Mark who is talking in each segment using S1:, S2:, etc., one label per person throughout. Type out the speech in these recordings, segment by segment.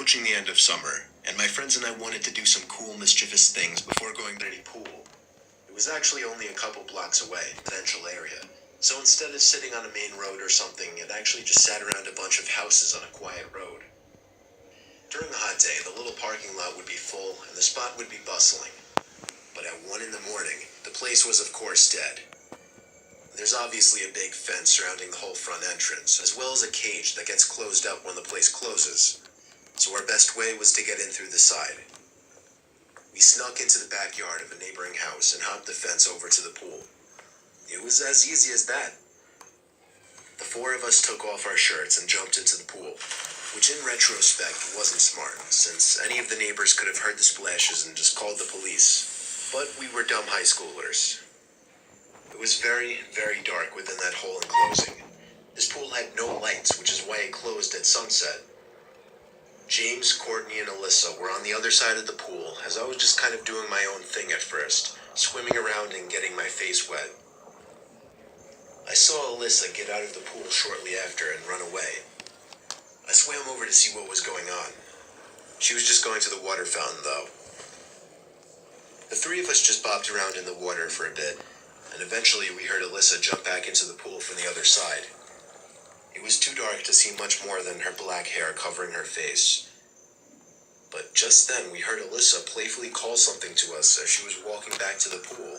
S1: approaching the end of summer, and my friends and I wanted to do some cool, mischievous things before going to any pool. It was actually only a couple blocks away, residential area. So instead of sitting on a main road or something, it actually just sat around a bunch of houses on a quiet road. During a hot day, the little parking lot would be full and the spot would be bustling. But at 1 in the morning, the place was of course dead. There's obviously a big fence surrounding the whole front entrance, as well as a cage that gets closed up when the place closes. So our best way was to get in through the side. We snuck into the backyard of a neighboring house and hopped the fence over to the pool. It was as easy as that. The four of us took off our shirts and jumped into the pool, which in retrospect wasn't smart, since any of the neighbors could have heard the splashes and just called the police. But we were dumb high schoolers. It was very, very dark within that whole enclosing. This pool had no lights, which is why it closed at sunset. James, Courtney, and Alyssa were on the other side of the pool, as I was just kind of doing my own thing at first, swimming around and getting my face wet. I saw Alyssa get out of the pool shortly after and run away. I swam over to see what was going on. She was just going to the water fountain, though. The three of us just bopped around in the water for a bit, and eventually we heard Alyssa jump back into the pool from the other side. It was too dark to see much more than her black hair covering her face. But just then we heard Alyssa playfully call something to us as she was walking back to the pool.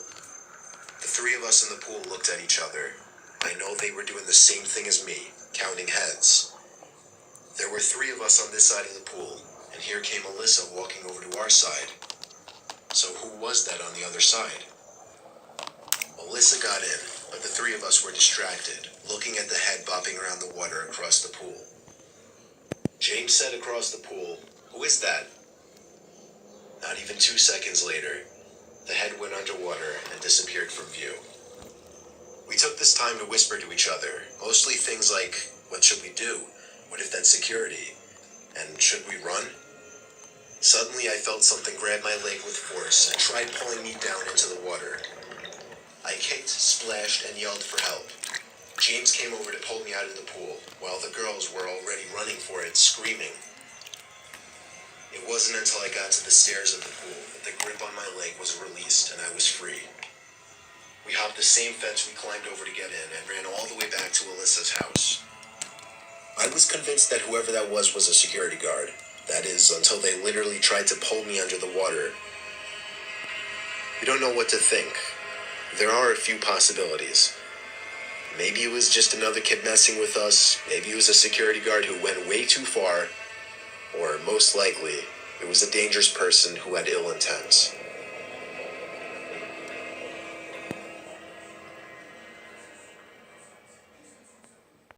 S1: The three of us in the pool looked at each other. I know they were doing the same thing as me, counting heads. There were three of us on this side of the pool, and here came Alyssa walking over to our side. So who was that on the other side? Alyssa got in, but the three of us were distracted, looking at the head bobbing around the water across the pool. James said across the pool, "Who is that?" Not even 2 seconds later, the head went underwater and disappeared from view. We took this time to whisper to each other, mostly things like, what should we do? What if that's security? And should we run? Suddenly I felt something grab my leg with force and tried pulling me down into the water. I kicked, splashed, and yelled for help. James came over to pull me out of the pool, while the girls were already running for it, screaming. It wasn't until I got to the stairs of the pool that the grip on my leg was released and I was free. We hopped the same fence we climbed over to get in and ran all the way back to Alyssa's house. I was convinced that whoever that was a security guard. That is, until they literally tried to pull me under the water. We don't know what to think. There are a few possibilities. Maybe it was just another kid messing with us, maybe it was a security guard who went way too far, or most likely, it was a dangerous person who had ill intent.